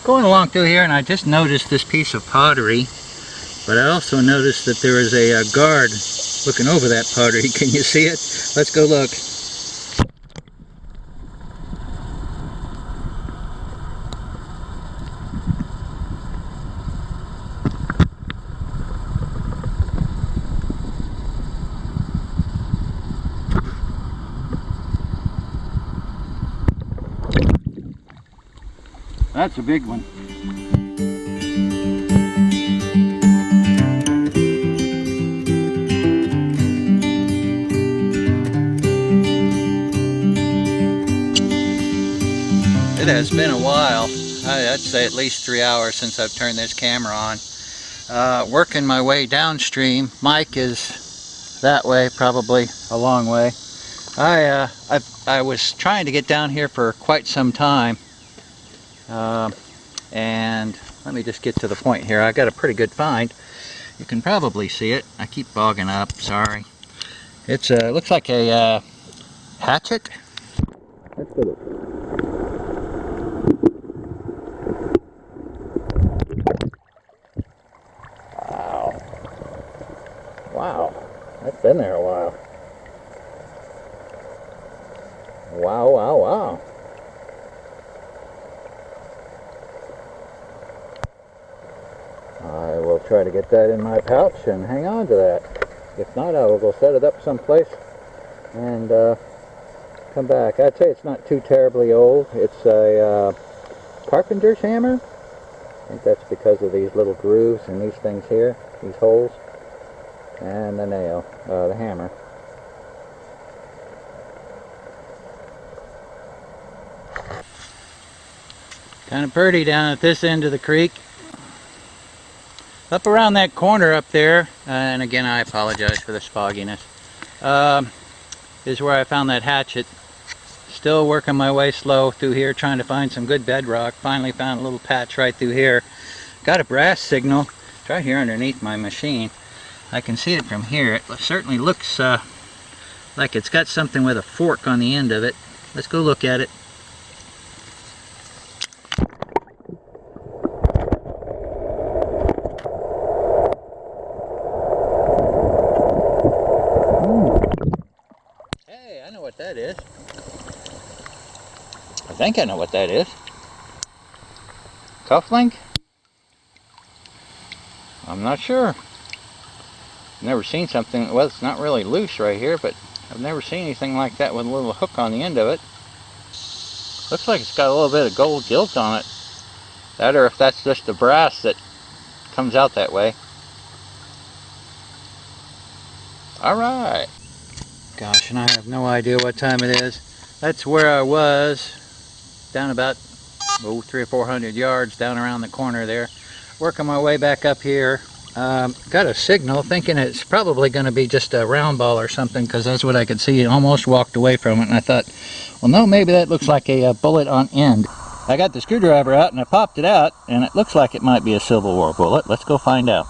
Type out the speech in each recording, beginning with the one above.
Going along through here, and I just noticed this piece of pottery, but I also noticed that there is a guard looking over that pottery. Can you see it? Let's go look. That's a big one. It has been a while. I'd say at least 3 hours since I've turned this camera on. Working my way downstream. Mike is that way, probably a long way. I was trying to get down here for quite some time. And let me just get to the point here. I got a pretty good find. You can probably see it. I keep bogging up, sorry. It's looks like a hatchet. Let's go look. Wow. Wow. That's been there a while. Wow, wow, wow. I will try to get that in my pouch and hang on to that. If not, I will go set it up someplace and come back. I'd say it's not too terribly old. It's a carpenter's hammer. I think that's because of these little grooves and these things here, these holes, and the nail, the hammer. Kind of pretty down at this end of the creek. Up around that corner up there, and again I apologize for the fogginess, is where I found that hatchet. Still working my way slow through here, trying to find some good bedrock. Finally found a little patch right through here. Got a brass signal. It's right here underneath my machine. I can see it from here. It certainly looks like it's got something with a fork on the end of it. Let's go look at it. Hey, I know what that is. I think I know what that is. Cufflink? I'm not sure. Never seen something, well, it's not really loose right here, but I've never seen anything like that with a little hook on the end of it. Looks like it's got a little bit of gold gilt on it. That, or if that's just the brass that comes out that way. Alright. Gosh, and I have no idea what time it is. That's where I was, down about 300 or 400 yards down around the corner there. Working my way back up here. Got a signal, thinking it's probably going to be just a round ball or something, because that's what I could see. Almost walked away from it, and I thought, well, no, maybe that looks like a bullet on end. I got the screwdriver out, and I popped it out, and it looks like it might be a Civil War bullet. Let's go find out.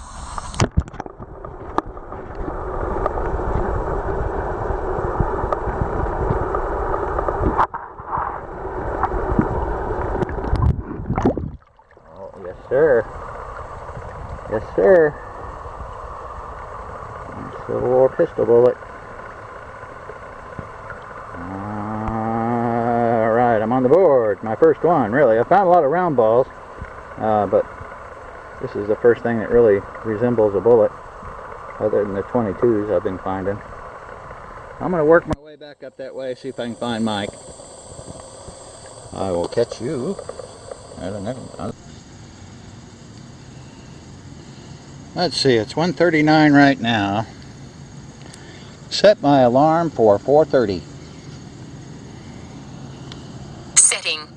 Oh, yes, sir. Yes, sir. Civil War pistol bullet. Alright, I'm on the board. My first one, really. I found a lot of round balls, but this is the first thing that really resembles a bullet, other than the 22s I've been finding. I'm going to work my way back up that way, see if I can find Mike. I will catch you. Let's see, it's 1:39 right now. Set my alarm for 4:30. Setting.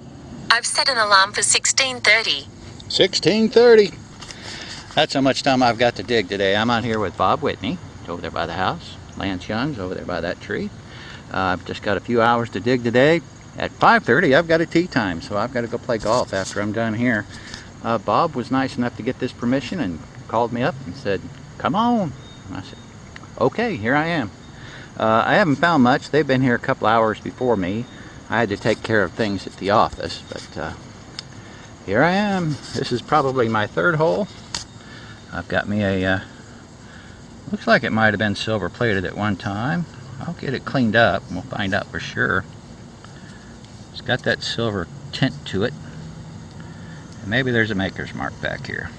I've set an alarm for 16:30. 16:30. That's how much time I've got to dig today. I'm out here with Bob Whitney, over there by the house. Lance Young's over there by that tree. I've just got a few hours to dig today. At 5:30, I've got a tee time, so I've got to go play golf after I'm done here. Bob was nice enough to get this permission and called me up and said, come on. And I said, okay, here I am. I haven't found much. They've been here a couple hours before me. I had to take care of things at the office, but Here I am. This is probably my third hole. I've got me a, looks like it might have been silver plated at one time. I'll get it cleaned up and we'll find out for sure. It's got that silver tint to it. And maybe there's a maker's mark back here.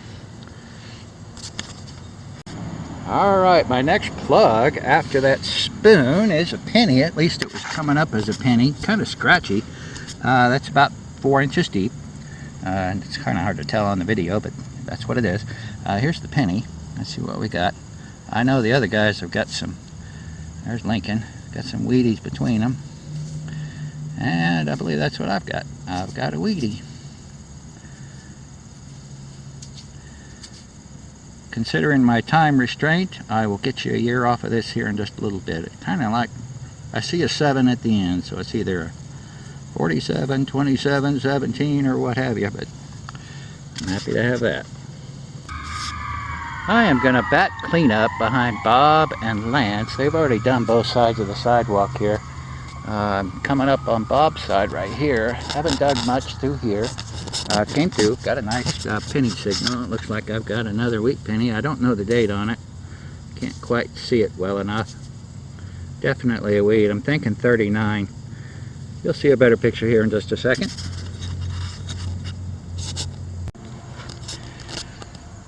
Alright, my next plug after that spoon is a penny. At least it was coming up as a penny. Kind of scratchy. That's about 4 inches deep. And it's kind of hard to tell on the video, but that's what it is. Here's the penny. Let's see what we got. I know the other guys have got some, there's Lincoln, got some Wheaties between them. And I believe that's what I've got. I've got a Wheatie. Considering my time restraint, I will get you a year off of this here in just a little bit. It kind of like, I see a 7 at the end, so it's either a 47, 27, 17, or what have you, but I'm happy to have that. I am going to bat cleanup behind Bob and Lance. They've already done both sides of the sidewalk here. I'm coming up on Bob's side right here. Haven't dug much through here. Came through, got a nice penny signal. It looks like I've got another wheat penny. I don't know the date on it. Can't quite see it well enough. Definitely a wheat. I'm thinking 39. You'll see a better picture here in just a second.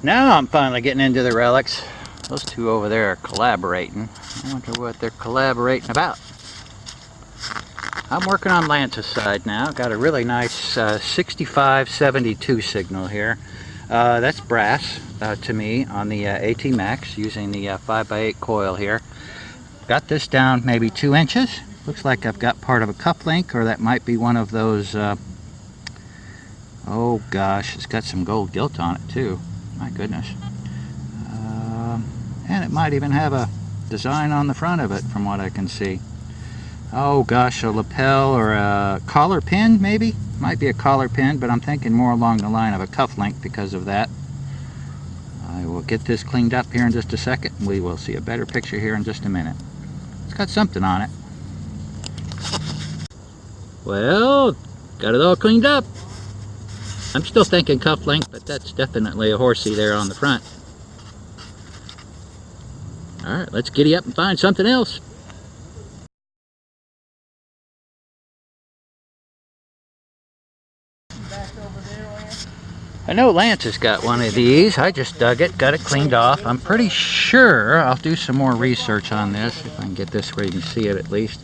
Now I'm finally getting into the relics. Those two over there are collaborating. I wonder what they're collaborating about. I'm working on Lance's side now. Got a really nice 6572 signal here. That's brass to me on the AT Max using the 5x8 coil here. Got this down maybe 2 inches. Looks like I've got part of a cup link, or that might be one of those, oh gosh, it's got some gold gilt on it too. My goodness. And it might even have a design on the front of it from what I can see. Oh gosh, a lapel or a collar pin maybe? Might be a collar pin, but I'm thinking more along the line of a cuff link because of that. I will get this cleaned up here in just a second, and we will see a better picture here in just a minute. It's got something on it. Well, got it all cleaned up. I'm still thinking cuff link, but that's definitely a horsey there on the front. Alright, let's giddy up and find something else. I know Lance has got one of these. I just dug it, got it cleaned off. I'm pretty sure I'll do some more research on this, if I can get this where you can see it at least.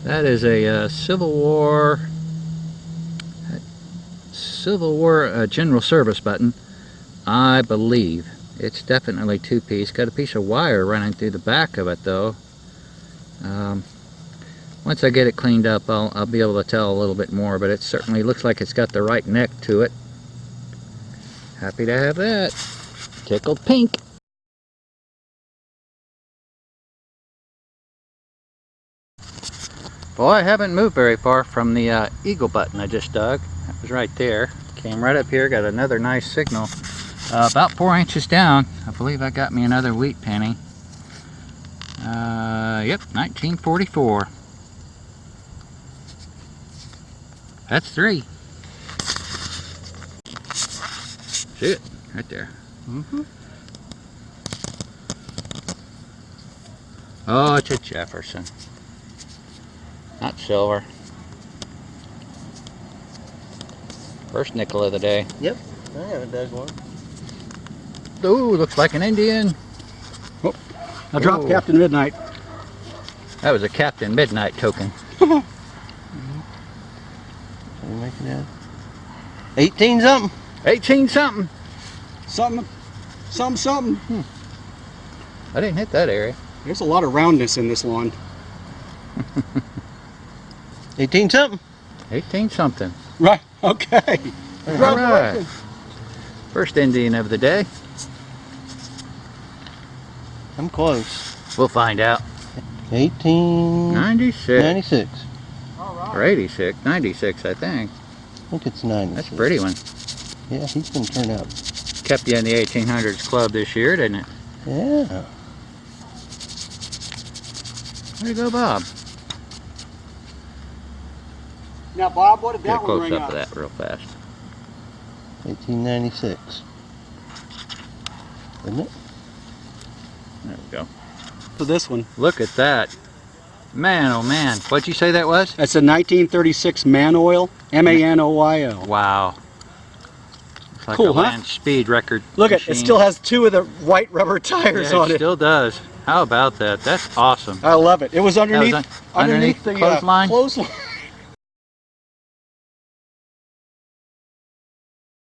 That is a Civil War General Service button, I believe. It's definitely two-piece. Got a piece of wire running through the back of it though. Once I get it cleaned up, I'll be able to tell a little bit more, but it certainly looks like it's got the right neck to it. Happy to have that. Tickled pink. Boy, I haven't moved very far from the eagle button I just dug. That was right there. Came right up here, got another nice signal. About 4 inches down. I believe I got me another wheat penny. Yep, 1944. That's 3. See it? Right there. Mm-hmm. Oh, it's a Jefferson. Not silver. First nickel of the day. Yep, I haven't dug one. Ooh, looks like an Indian. Oh, I dropped Captain Midnight. That was a Captain Midnight token. Are you making that? 18 something? 18 something. Something. I didn't hit that area. There's a lot of roundness in this lawn. 18 something? 18 something. Right, okay. All right. First Indian of the day. I'm close. We'll find out. 1896. 96. Or 86. 96, I think. I think it's 96. That's a pretty one. Yeah, he's going to turn out. Kept you in the 1800s club this year, didn't it? Yeah. Way to go, Bob. Now, Bob, what did Get a that one close ring up up? of that real fast. 1896. Isn't it? There we go. So this one. Look at that. Man, oh man. What'd you say that was? That's a 1936 Manoil, M-A-N-O-Y-L. Wow. It's like Cool, a huh? land speed record. Look at it, machine. still has 2 of the white rubber tires Yeah, on it it. still does. How about that? That's awesome. I love it. It was underneath, underneath the clothesline? clothesline.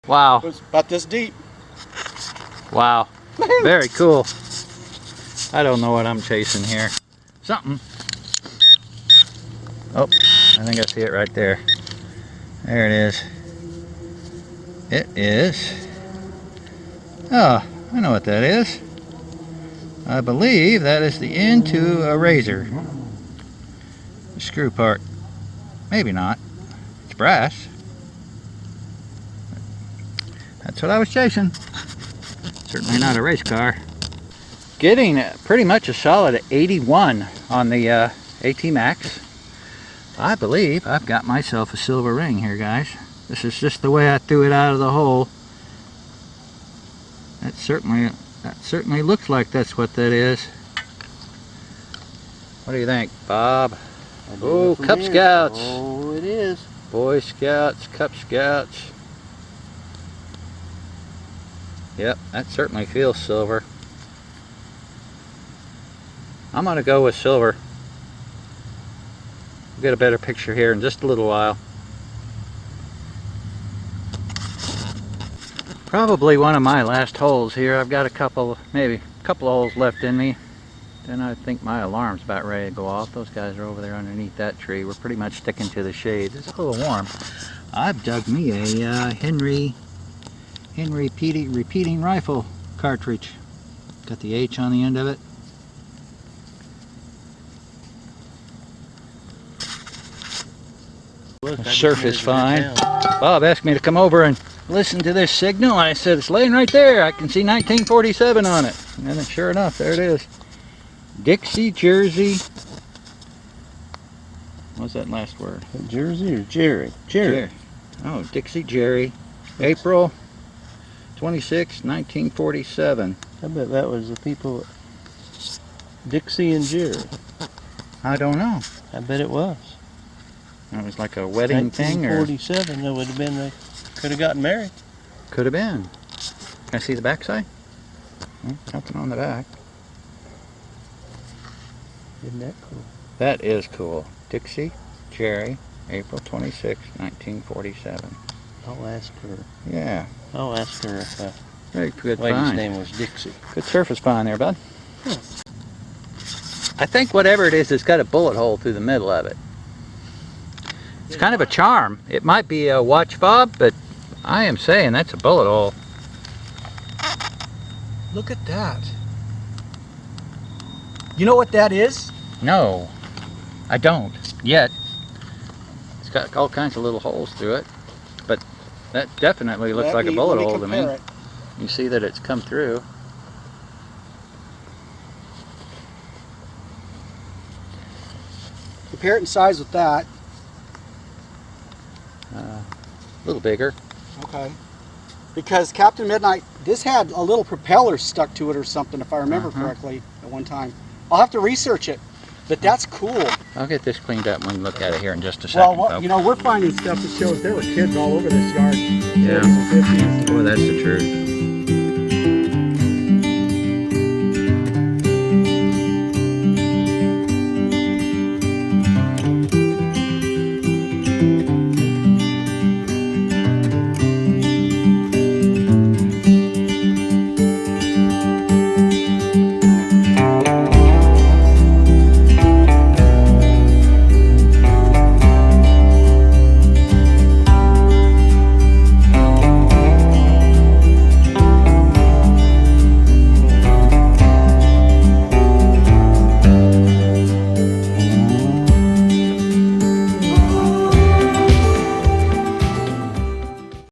Wow. It was about this deep. Wow. Very cool. I don't know what I'm chasing here. Something. Oh, I think I see it right there. There it is. It is. Oh, I know what that is. I believe that is the end to a razor. The screw part. Maybe not. It's brass. That's what I was chasing. Certainly not a race car. Getting pretty much a solid 81 on the AT Max. I believe I've got myself a silver ring here, guys. This is just the way I threw it out of the hole. That certainly looks like that's what that is. What do you think, Bob? Oh, Cub Scouts. Oh, it is. Boy Scouts, Cub Scouts. Yep, that certainly feels silver. I'm gonna go with silver. We'll get a better picture here in just a little while. Probably one of my last holes here. I've got maybe a couple of holes left in me. Then I think my alarm's about ready to go off. Those guys are over there underneath that tree. We're pretty much sticking to the shade. It's a little warm. I've dug me a Henry repeating rifle cartridge. Got the H on the end of it. The surf is fine. Bob asked me to come over and listen to this signal. I said, it's laying right there. I can see 1947 on it. And then sure enough, there it is. Dixie, Jersey. What's that last word? Jersey or Jerry? Jerry. Oh, Dixie, Jerry. April 26, 1947. I bet that was the people, Dixie and Jerry. I don't know. I bet it was. It was like a wedding thing, or 1947, that would have been, they could have gotten married. could have been. Can I see the backside? Nothing on the back. Isn't that cool? That is cool. Dixie, Jerry, April 26, 1947. I'll ask her. Yeah, I'll ask her if very good lady's find. name was Dixie. Good surface find there, bud. I think whatever it is, it's got a bullet hole through the middle of it. It's kind of a charm. It might be a watch fob, but I am saying that's a bullet hole. Look at that. You know what that is? No, I don't yet. It's got all kinds of little holes through it, but that definitely looks like a bullet hole to me. It. You see that it's come through. Compare it in size with that. A little bigger. Okay. Because Captain Midnight, this had a little propeller stuck to it or something, if I remember correctly, at one time. I'll have to research it, but that's cool. I'll get this cleaned up and we can look at it here in just a second. Well, you know, we're finding stuff that shows there were kids all over this yard. Yeah. 40s and 50s. Boy, that's the truth.